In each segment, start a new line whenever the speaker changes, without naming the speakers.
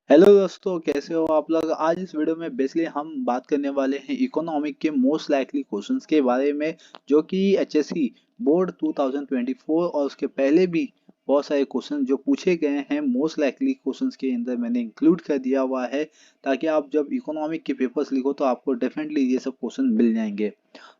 Hello दोस्तों, कैसे हो आप लोग। आज इस वीडियो में बेसिकली हम बात करने वाले हैं इकोनॉमिक के मोस्ट लाइकली क्वेश्चंस के बारे में, जो कि एचएससी बोर्ड 2024 और उसके पहले भी बहुत सारे क्वेश्चन जो पूछे गए हैं मोस्ट लाइकली क्वेश्चंस के अंदर मैंने इंक्लूड कर दिया हुआ है, ताकि आप जब इकोनॉमिक के पेपर्स लिखो तो आपको डेफिनेटली ये सब क्वेश्चन मिल जाएंगे।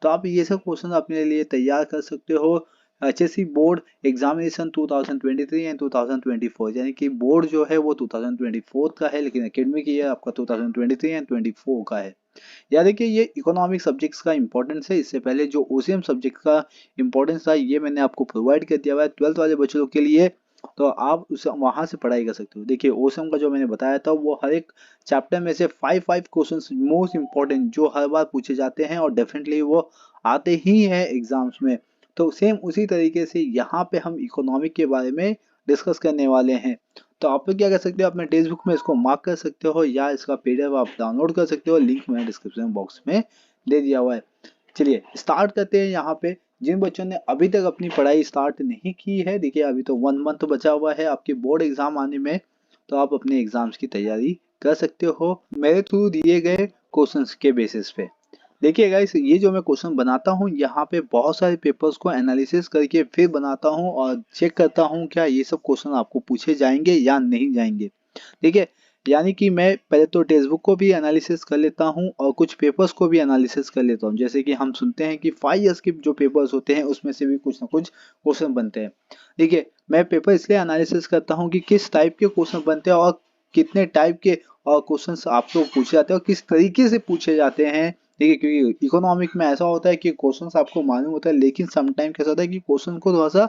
तो आप ये सब क्वेश्चन अपने लिए तैयार कर सकते हो एचएससी बोर्ड एग्जामिनेशन 2023 एंड 2024, यानी कि बोर्ड जो है वो 2024 का है, लेकिन एकेडमिक ईयर आपका 2023 एंड 24 का है। याद है कि ये इकोनॉमिक सब्जेक्ट्स का इंपॉर्टेंस है। इससे पहले जो ओसीएम सब्जेक्ट का इंपॉर्टेंस था ये मैंने आपको प्रोवाइड कर दिया हुआ है 12th वाले बच्चों के लिए, तो आप उस वहां से पढ़ाई कर सकते हो। देखिए ओसीएम का जो मैंने बताया था वो हर एक चैप्टर में से 5 क्वेश्चंस मोस्ट इंपॉर्टेंट जो हर बार पूछे जाते हैं और डेफिनेटली वो आते ही हैं एग्जाम्स में। तो सेम उसी तरीके से यहाँ पे हम इकोनॉमिक के बारे में डिस्कस करने वाले हैं। तो आप लोग क्या कर सकते हो, अपने टेक्स्ट बुक में इसको मार्क कर सकते हो या इसका पीडीएफ आप डाउनलोड कर सकते हो, लिंक मैंने डिस्क्रिप्शन बॉक्स में दे दिया हुआ है। चलिए स्टार्ट करते हैं। यहाँ पे जिन बच्चों ने अभी तक अपनी पढ़ाई स्टार्ट नहीं की है, देखिए अभी तो 1 मंथ बचा हुआ है आपके बोर्ड एग्जाम आने में, तो आप अपने एग्जाम्स की तैयारी कर सकते हो मेरे थ्रू दिए गए क्वेश्चंस के बेसिस पे। देखिए गाइस, ये जो मैं क्वेश्चन बनाता हूँ यहाँ पे बहुत सारे पेपर्स को एनालिसिस करके फिर बनाता हूँ और चेक करता हूँ क्या ये सब क्वेश्चन आपको पूछे जाएंगे या नहीं जाएंगे। ठीक है, यानी कि मैं पहले तो टेक्स्ट बुक को भी एनालिसिस कर लेता हूँ और कुछ पेपर्स को भी एनालिसिस कर लेता हूँ। जैसे कि हम सुनते हैं कि 5 ईयर्स के जो पेपर्स होते हैं उसमें से भी कुछ ना कुछ क्वेश्चन बनते हैं। देखिए मैं पेपर इसलिए एनालिसिस करता हूँ कि किस टाइप के क्वेश्चन बनते हैं और कितने टाइप के और क्वेश्चन आपको पूछे जाते हैं और किस तरीके से पूछे जाते हैं। ठीक है, क्योंकि इकोनॉमिक में ऐसा होता है कि क्वेश्चंस आपको मालूम होता है, लेकिन समटाइम कैसा होता है कि क्वेश्चन को थोड़ा सा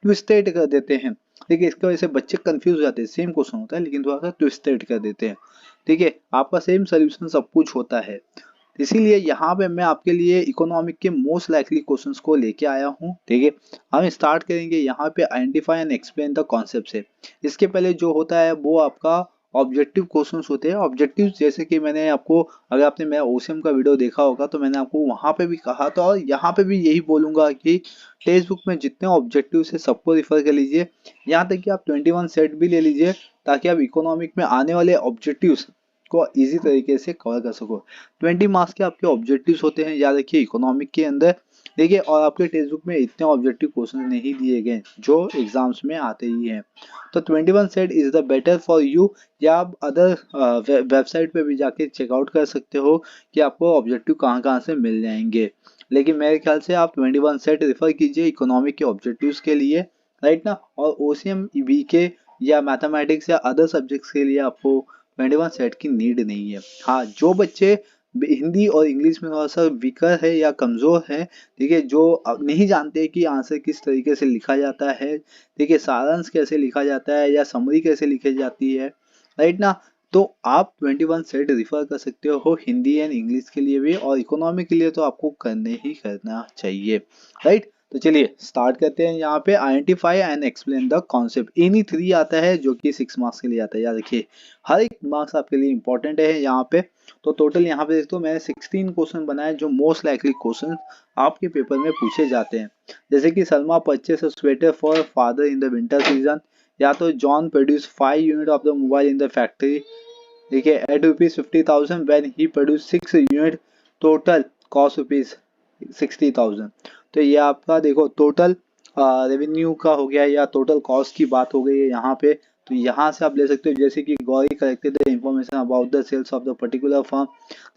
ट्विस्टेड कर देते हैं। ठीक है, इसकी वजह से बच्चे कंफ्यूज हो जाते हैं। सेम क्वेश्चन होता है लेकिन थोड़ा सा ट्विस्टेड कर देते हैं। ठीक है, आपका सेम सोल्यूशन सब कुछ होता है। इसीलिए यहाँ पे मैं आपके लिए इकोनॉमिक के मोस्ट लाइकली क्वेश्चंस को लेके आया हूँ। ठीक है, हम स्टार्ट करेंगे यहाँ पे identify and explain the concept से। इसके पहले जो होता है वो आपका ऑब्जेक्टिव क्वेश्चंस होते हैं। ऑब्जेक्टिव जैसे कि मैंने आपको, अगर आपने मेरा ओसीएम का वीडियो देखा होगा तो मैंने आपको वहां पे भी कहा था और यहाँ पे भी यही बोलूंगा कि टेक्स्ट बुक में जितने ऑब्जेक्टिव है सबको रिफर कर लीजिए। यहाँ तक कि आप 21 सेट भी ले लीजिए, ताकि आप इकोनॉमिक में आने वाले ऑब्जेक्टिव्स को इजी तरीके से कवर कर सको। 20 मार्क्स के आपके ऑब्जेक्टिव्स होते हैं, याद रखिए इकोनॉमिक के अंदर। देखिए और आपके टेक्स्ट बुक में इतने ऑब्जेक्टिव क्वेश्चन नहीं दिए गए जो एग्जाम्स में आते ही हैं। तो 21 set is the better for you, या आप अदर वेबसाइट पे भी जाके चेकआउट कर सकते हो कि आपको ऑब्जेक्टिव कहाँ कहाँ से मिल जाएंगे। लेकिन मेरे ख्याल से आप 21 सेट रेफर कीजिए इकोनॉमिक के ऑब्जेक्टिव्स के लिए, राइट ना। और ओसीएम बीके या मैथमेटिक्स या अदर सब्जेक्ट्स के लिए आपको 21 सेट की नीड नहीं है। हाँ, जो बच्चे हिंदी और इंग्लिश में थोड़ा सा वीकर है या कमजोर है, ठीक है, जो नहीं जानते कि आंसर किस तरीके से लिखा जाता है, ठीक है, सारांश कैसे लिखा जाता है या समरी कैसे लिखी जाती है, राइट ना। तो आप 21 सेट रिफर कर सकते हो हिंदी एंड इंग्लिश के लिए भी, और इकोनॉमी के लिए तो आपको करने ही करना चाहिए, राइट। तो चलिए स्टार्ट करते हैं। यहाँ पे identify and explain the concept any 3 आता है, जो कि 6 मार्क्स के लिए आता है। याद रखिए हर एक मार्क्स आपके लिए इंपॉर्टेंट है यहाँ पे। तो टोटल यहाँ पे देखो मैंने 16 क्वेश्चन बनाए जो मोस्ट लाइकली क्वेश्चन आपके पेपर में पूछे जाते हैं। जैसे कि Salma purchase sweater for father in the winter season, या तो John produce 5 unit of the mobile in the factory, देखिए at rupees 50,000 when he produce 6 unit, total cost rupees 60,000। तो ये आपका देखो टोटल रेवेन्यू का हो गया या टोटल कॉस्ट की बात हो गई है यहाँ पे। तो यहाँ से आप ले सकते हो, जैसे कि Gauri collected the information about the sales of the particular firm.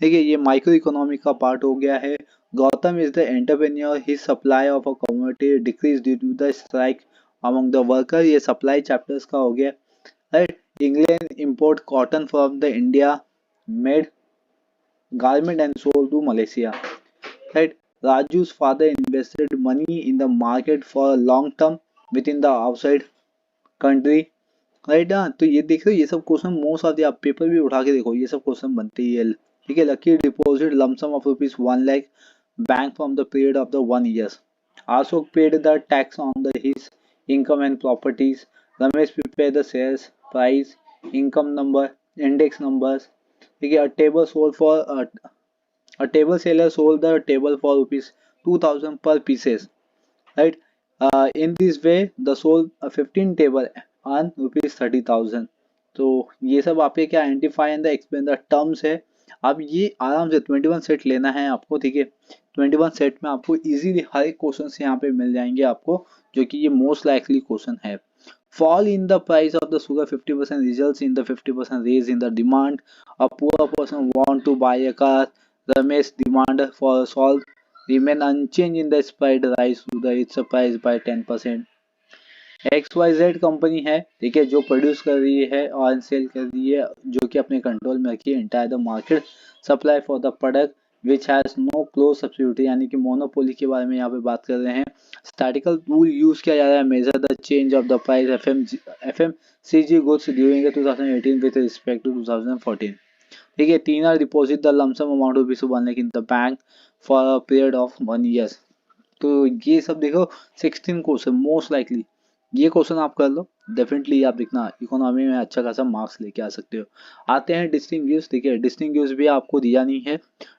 देखिए ये माइक्रो इकोनॉमिक का पार्ट हो गया है। Gautam is the entrepreneur, his supply of a commodity decreases due to the strike among the worker, ये सप्लाई चैप्टर्स का हो गया, right. England import cotton from the India, made garment and sold to Malaysia. Right. Raju's father invested money in the market for a long term within the outside country. Right ना। तो ये देख रहे हो ये सब क्वेश्चन मोस्ट ऑफ द, आप paper भी उठा के देखो ये सब क्वेश्चन बनते ही है। ठीक है, lucky deposit lump sum of rupees 1 lakh bank from the period of the 1 years. Ashok paid the tax on the his income and properties. Ramesh prepared the sales price, income number, index numbers. ठीक है, a table seller sold the table for rupees 2000 per pieces, right. In this way the sold 15 table on rupees 30,000. तो ये सब आपके क्या identify and explain the terms है। अब ये आराम से 21 सेट लेना है आपको, ठीक है। 21 सेट में आपको इजीली हर एक क्वेश्चन यहाँ पे मिल जाएंगे आपको, जो कि ये मोस्ट लाइकली क्वेश्चन है। Fall in the price of the sugar 50% results in the 50% raise in the demand. A poor person want to buy a car. Ramesh demand for salt remain unchanged in the spread rise to the its price by 10%. XYZ company है, ठीक है, जो produce कर रही है और cell कर रही है, जो कि अपने कंट्रोल में रखी है entire the market supply for the product which has no close substitute, यानी कि मोनोपोली के बारे में यहाँ पे बात कर रहे हैं। स्टैटिकल टूल यूज किया जा रहा है measure the change of the price FMCG goods during 2018 with respect to 2014, ठीक है। तीन R deposit the lumpsum amount of rupees one lakh in the bank for a period of 1 year. तो ये सब देखो 16 क्वेश्चन मोस्ट लाइकली, ये question आप कर लो, डेफिनेटली आप देखना इकोनॉमी में अच्छा खासा मार्क्स लेके आ सकते हो। आते हैं डिस्टिंग्विश, ठीक है। डिस्टिंग्विश भी आपको दिया नहीं है।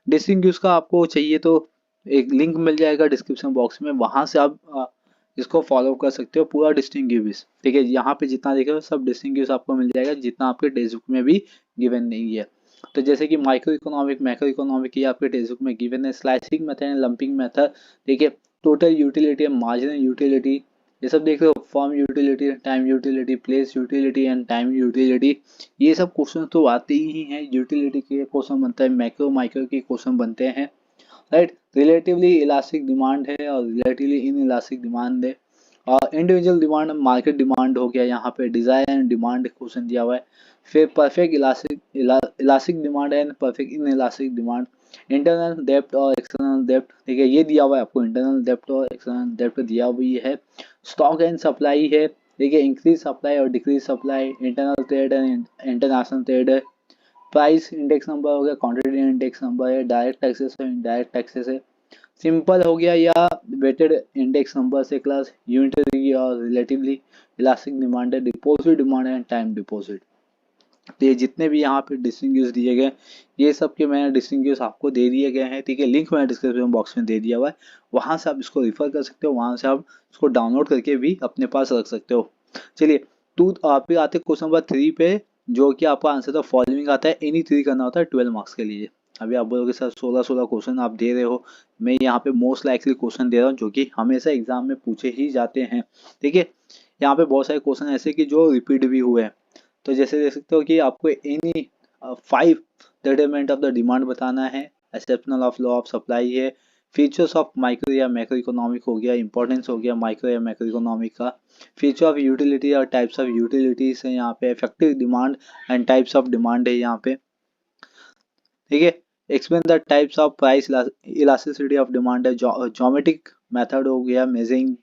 डिस्टिंग्विश का आपको चाहिए तो एक लिंक मिल जाएगा डिस्क्रिप्शन बॉक्स में, वहां से आप इसको फॉलो कर सकते हो पूरा डिस्टिंग्विश, ठीक है। यहाँ पे जितना देखो सब डिस्टिंग्विश आपको मिल जाएगा, जितना आपके टेक्स्ट बुक में भी गिवन नहीं है। तो जैसे कि माइक्रो इकोनॉमिक, मैक्रो इकोनॉमिक, ये आपके टेक्स्ट बुक में गिवन है। Slicing method and lumping method, ठीक है। टोटल यूटिलिटी, मार्जिनल यूटिलिटी, ये सब देख लो। Form utility, time utility, place utility and time utility, ये सब क्वेश्चन तो आते ही हैं। यूटिलिटी के क्वेश्चन बनता है, मैक्रो माइक्रो के क्वेश्चन बनते हैं, राइट। रिलेटिवली इलास्टिक डिमांड है और रिलेटिवली इन इलास्टिक डिमांड है। और इंडिविजुअल डिमांड, मार्केट डिमांड हो गया, यहाँ पे डिजायर एंड डिमांड क्वेश्चन दिया हुआ है। फिर perfect elastic demand and perfect in elastic demand, internal डेप्ट और एक्सटर्नल डेप्ट, ठीक है, ये दिया हुआ है आपको। इंटरनल डेप्ट और एक्सटर्नल डेप्ट दिया हुई है। स्टॉक एंड सप्लाई है, ठीक है, इंक्रीज सप्लाई और decrease supply, internal trade and international trade है। प्राइस इंडेक्स नंबर हो गया, क्वांटिटी इंडेक्स नंबर है, डायरेक्ट टैक्सेस है, इनडायरेक्ट टैक्सेस है। सिंपल हो गया या वेटेड इंडेक्स नंबर से क्लास, यूनिटरी और रिलेटिवली इलास्टिक डिमांड है, deposit demand and time deposit. तो ये जितने भी यहाँ पे डिस्टिंग्विश दिए गए, ये सब के मैंने डिस्टिंग्विश आपको दे दिए गए हैं, ठीक है। लिंक मैंने डिस्क्रिप्शन बॉक्स में दे दिया हुआ है, वहां से आप इसको रिफर कर सकते हो, वहां से आप इसको डाउनलोड करके भी अपने पास रख सकते हो। चलिए, तो आप भी आते क्वेश्चन नंबर 3 पे, जो कि आपका आंसर द फॉलोइंग आता है। एनी 3 करना होता है 12 मार्क्स के लिए। अभी आप बोलोगे सर 16 क्वेश्चन आप दे रहे हो, मैं यहाँ पे मोस्ट लाइकली क्वेश्चन दे रहा हूँ जो कि हमेशा एग्जाम में पूछे ही जाते हैं, ठीक है। यहाँ पे बहुत सारे क्वेश्चन ऐसे कि जो रिपीट भी हुए हैं। तो जैसे देख सकते हो कि आपको any 5 determinant of the demand बताना है, exceptional of law of supply है, फीचर्स ऑफ माइक्रो या मैक्रो इकोनॉमिक हो गया, इंपॉर्टेंस हो गया माइक्रो या मैक्रो इकोनॉमिक का, फीचर ऑफ यूटिलिटी और टाइप्स ऑफ यूटिलिटीज है यहाँ पे, effective demand and types of demand है यहाँ पे, ठीक है। Explain the types of price elasticity of demand है, ज्योमेट्रिक मेथड हो गया, मेजरिंग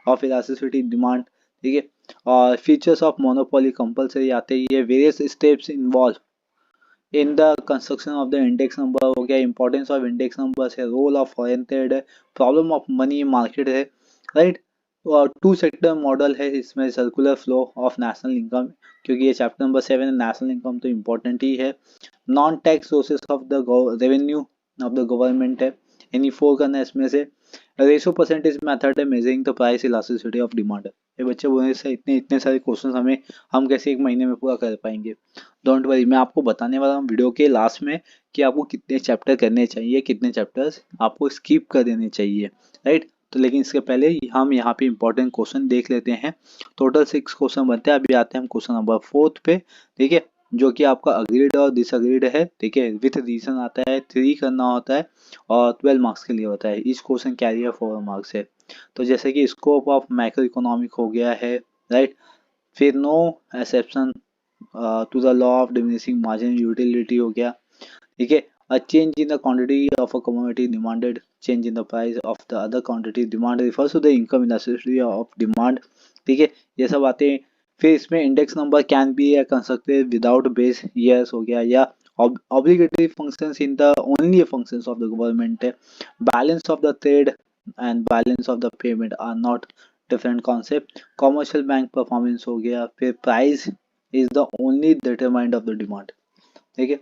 ऑफ इलास्टिसिटी डिमांड, ठीक है। और फीचर्स ऑफ मोनोपोली कंपलसरी आते ही है। Various steps involve in the construction of the index number हो गया, इंपॉर्टेंस ऑफ इंडेक्स नंबर है, रोल ऑफ फॉरेन ट्रेड है, प्रॉब्लम ऑफ मनी मार्केट है, राइट। और 2 सेक्टर मॉडल है इसमें, circular flow of national income, क्योंकि ये चैप्टर नंबर 7 है, नेशनल इनकम तो इम्पोर्टेंट ही है। Non tax sources of the revenue of the government है, एनी 4 करना है इसमें से। रेशो परसेंटेज मेथड है, measuring the price elasticity of demand. ये बच्चे बोलने से इतने इतने सारे क्वेश्चन हमें हम कैसे एक महीने में पूरा कर पाएंगे। डोंट वरी, मैं आपको बताने वाला हूँ वीडियो के लास्ट में कि आपको कितने चैप्टर करने चाहिए, कितने चैप्टर्स आपको स्किप कर देने चाहिए, राइट। तो लेकिन इसके पहले हम यहाँ पे इंपॉर्टेंट क्वेश्चन देख लेते हैं। टोटल 6 क्वेश्चन बनते हैं। अभी आते हैं हम क्वेश्चन नंबर 4 पे, ठीक है, जो कि आपका अग्रीड और डिसअग्रीड है, ठीक है। विथ रीजन आता है, 3 करना होता है और 12 मार्क्स के लिए होता है। इस क्वेश्चन कैरियर 4 मार्क्स है। तो जैसे कि स्कोप ऑफ मैक्रो इकोनॉमिक हो गया है, राइट। फिर no exception to the law of diminishing marginal utility हो गया, ठीक है। A change in the quantity of a commodity demanded, change in the price of the other quantity demand refers to the income elasticity of demand, ठीक है। ये सब आते हैं। फिर इसमें index number can be constructed without base years हो गया, या obligatory functions in the only functions of the government है। balance of the trade and balance of the payment are not different concept। commercial bank performance हो गया। फिर price is the only determinant of the demand, ठीक है।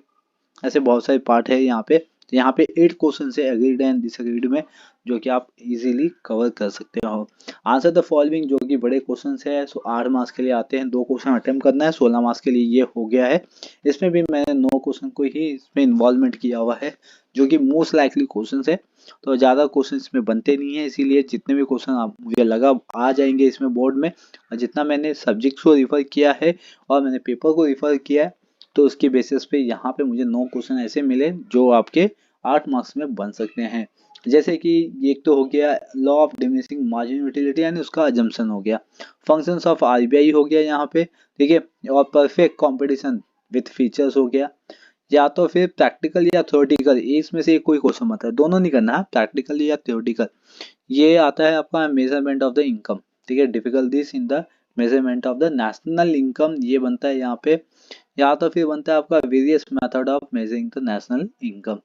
ऐसे बहुत सारे part है यहाँ पे। तो यहाँ पे 8 क्वेश्चन है एग्रीड एंड डिसएग्रीड में। जो कि आप इजीली कवर कर सकते हो। आंसर द फॉलोइंग, जो कि बड़े क्वेश्चन है, 8 मार्क्स के लिए आते हैं, 2 क्वेश्चन अटेम्प्ट करना है, 16 मार्क्स के लिए ये हो गया है। इसमें भी मैंने 9 क्वेश्चन को ही इसमें इन्वॉल्वमेंट किया हुआ है, जो कि मोस्ट लाइकली क्वेश्चन है। तो ज़्यादा क्वेश्चन इसमें बनते नहीं है, इसीलिए जितने भी क्वेश्चन आप मुझे लगा आ जाएंगे इसमें बोर्ड में, और जितना मैंने सब्जेक्ट को रिफर किया है और मैंने पेपर को रिफर किया है, तो उसके बेसिस पे यहाँ पे मुझे 9 क्वेश्चन ऐसे मिले जो आपके 8 मार्क्स में बन सकते हैं। जैसे कि एक तो हो गया law of diminishing marginal utility, यानी उसका अजम्पशन हो गया, फंक्शंस ऑफ आरबीआई हो गया यहाँ पे, ठीक है, और परफेक्ट कंपटीशन विथ फीचर्स हो गया। या तो फिर प्रैक्टिकल या थ्योरेटिकल, इसमें से कोई क्वेश्चन मत है, दोनों नहीं करना है, प्रैक्टिकल या थ्योरेटिकल। ये आता है आपका मेजरमेंट ऑफ द इनकम, ठीक है, difficulties in the measurement of the national income, ये बनता है यहाँ पे। या तो फिर बनता है आपका various method of measuring the national income,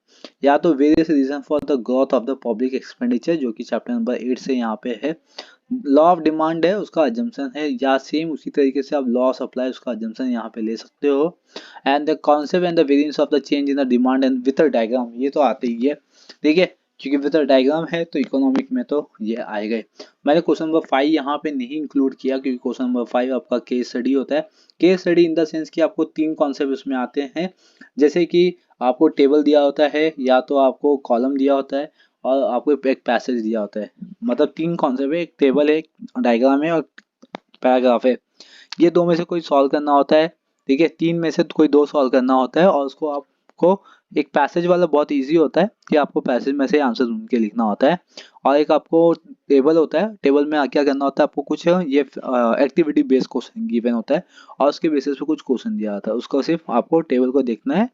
या तो various reason for the growth of the public expenditure, जो कि चैप्टर नंबर 8 से यहाँ पे है। लॉ ऑफ डिमांड है, उसका अजम्पशन है, या सेम उसी तरीके से आप लॉ सप्लाई उसका अजम्पशन यहाँ पे ले सकते हो। And the concept and the variance of the change in the demand and with diagram, ये तो आते ही है, ठीक है, क्योंकि विद डायग्राम है तो इकोनॉमिक में तो ये आएगा। मैंने क्वेश्चन नंबर 5 यहाँ पे नहीं इंक्लूड किया, क्योंकि क्वेश्चन नंबर 5 आपका केस स्टडी होता है। Case study in the sense कि आपको 3 कॉन्सेप्ट उसमें आते हैं, जैसे कि आपको टेबल दिया होता है, या तो आपको कॉलम दिया होता है, और आपको एक पैसेज दिया होता है। मतलब 3 कॉन्सेप्ट है, एक टेबल है, एक डायग्राम है, और पैराग्राफ है। ये 2 में से कोई सॉल्व करना होता है, ठीक है, 3 में से कोई 2 सॉल्व करना होता है, और उसको आपको एक पैसेज वाला बहुत इजी होता है कि आपको पैसेज में से आंसर ढूंढ के लिखना होता है। और एक आपको टेबल होता है, टेबल में क्या करना होता है आपको, कुछ ये एक्टिविटी बेस्ड क्वेश्चन गिवन होता है, और उसके बेसिस पे कुछ क्वेश्चन दिया होता है, उसको सिर्फ आपको टेबल को देखना है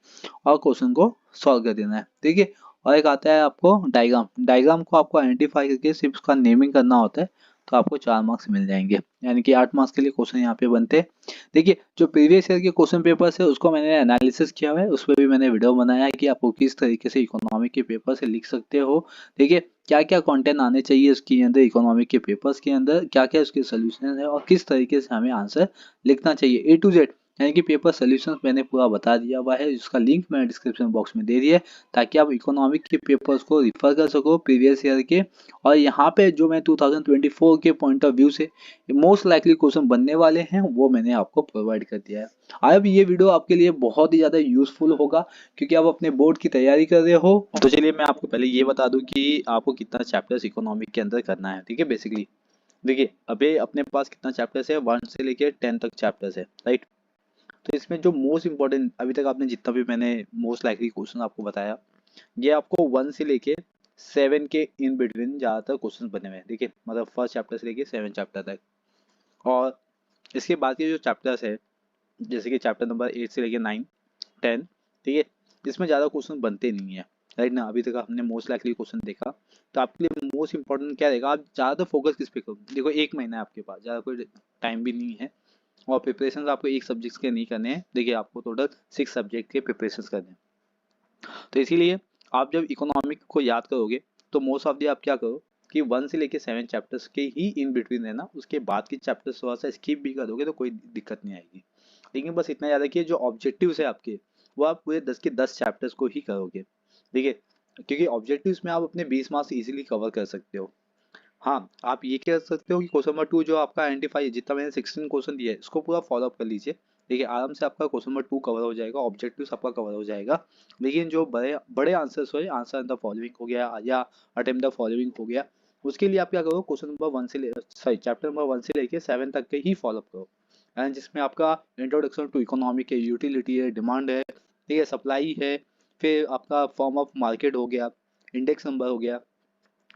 और क्वेश्चन को सॉल्व कर देना है, ठीक है। और एक आता है आपको डायग्राम, डायग्राम को आपको आइडेंटिफाई करके सिर्फ उसका नेमिंग करना होता है, तो आपको 4 मार्क्स मिल जाएंगे, यानी कि 8 मार्क्स के लिए क्वेश्चन यहाँ पे बनते हैं। देखिए, जो प्रीवियस ईयर के क्वेश्चन पेपर्स है उसको मैंने एनालिसिस किया हुआ है, उस पर भी मैंने वीडियो बनाया है कि आपको किस तरीके से इकोनॉमिक के पेपर से लिख सकते हो, ठीक है, क्या क्या कंटेंट आने चाहिए उसके अंदर, इकोनॉमिक के पेपर्स के अंदर क्या क्या उसके सोल्यूशन है, और किस तरीके से हमें आंसर लिखना चाहिए, ए टू जेड, यानी कि पेपर सोल्यूशन मैंने पूरा बता दिया हुआ है, जिसका लिंक मैंने डिस्क्रिप्शन बॉक्स में दे दिया है, ताकि आप इकोनॉमिक के पेपर्स को रिफर कर सको प्रीवियस ईयर के। और यहाँ पे जो मैं 2024 के पॉइंट ऑफ व्यू से मोस्ट लाइकली क्वेश्चन बनने वाले हैं वो मैंने आपको प्रोवाइड कर दिया है। अब ये वीडियो आपके लिए बहुत ही ज़्यादा यूजफुल होगा, क्योंकि आप अपने बोर्ड की तैयारी कर रहे हो। तो चलिए मैं आपको पहले ये बता दूं कि आपको कितना चैप्टर्स इकोनॉमिक के अंदर करना है, ठीक है। बेसिकली देखिए, अभी अपने पास कितना चैप्टर्स है, 1 से लेके 10 तक चैप्टर्स है, राइट। तो इसमें जो मोस्ट इंपॉर्टेंट अभी तक आपने जितना भी मैंने मोस्ट लाइकली क्वेश्चन आपको बताया, ये आपको 1 से लेके 7 के इन बिटवीन ज़्यादातर क्वेश्चन बने हुए हैं, ठीक है, मतलब फर्स्ट चैप्टर से लेके 7 चैप्टर तक। और इसके बाद के जो चैप्टर्स है, जैसे कि चैप्टर नंबर 8 से लेके 9 10, ठीक है, इसमें ज़्यादा क्वेश्चन बनते नहीं है, राइट ना। अभी तक हमने मोस्ट लाइकली क्वेश्चन देखा, तो आपके लिए मोस्ट इंपॉर्टेंट क्या रहेगा, आप ज़्यादातर फोकस किस पे करो। देखो, 1 महीना है आपके पास, ज़्यादा कोई टाइम भी नहीं है, और प्रिपरेशन आपको एक सब्जेक्ट के नहीं करने हैं। देखिए, आपको टोटल 6 सब्जेक्ट के प्रिपरेशन करने हैं, तो इसीलिए आप जब इकोनॉमिक को याद करोगे तो मोस्ट ऑफ दी आप क्या करो कि 1 से लेके 7 चैप्टर्स के ही इन बिटवीन रहना, उसके बाद की चैप्टर्स थोड़ा सा स्किप भी करोगे तो कोई दिक्कत नहीं आएगी। लेकिन बस इतना याद रखिए, जो ऑब्जेक्टिव्स है आपके, वो आप पूरे 10 के 10 चैप्टर्स को ही करोगे, ठीक है, क्योंकि ऑब्जेक्टिव्स में आप अपने 20 मार्क्स इजीली कवर कर सकते हो। हाँ, आप ये कह सकते हो कि क्वेश्चन नंबर 2 जो आपका आइडेंटिफाई है, जितना मैंने 16 क्वेश्चन दिया है, इसको पूरा फॉलो अप कर लीजिए, देखिए आराम से आपका क्वेश्चन नंबर 2 कवर हो जाएगा, ऑब्जेक्टिव्स आपका कवर हो जाएगा। लेकिन जो बड़े बड़े आंसर्स हो, आंसर द फॉलोइंग हो गया या अटेम्प्ट द फॉलोइंग हो गया, उसके लिए आप क्या करो, क्वेश्चन नंबर 1 से सॉरी चैप्टर नंबर 1 से लेके 7 तक के ही फॉलो अप करो, एंड जिसमें आपका इंट्रोडक्शन टू इकोनॉमिक है, यूटिलिटी है, डिमांड है, ठीक है, सप्लाई है, फिर आपका फॉर्म ऑफ मार्केट हो गया, इंडेक्स नंबर हो गया,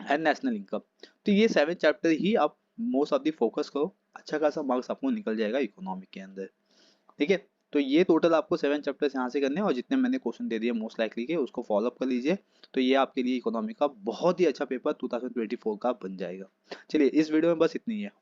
एंड नेशनल इनकम। तो ये 7 चैप्टर ही आप मोस्ट ऑफ दी फोकस करो, अच्छा खासा मार्क्स आपको निकल जाएगा इकोनॉमिक के अंदर, ठीक है। तो ये टोटल आपको 7 चैप्टर्स यहाँ से करने हैं, और जितने मैंने क्वेश्चन दे दिए मोस्ट लाइकली के, उसको फॉलो अप कर लीजिए, तो ये आपके लिए इकोनॉमिक का बहुत ही अच्छा पेपर 2024 का बन जाएगा। चलिए, इस वीडियो में बस इतनी है।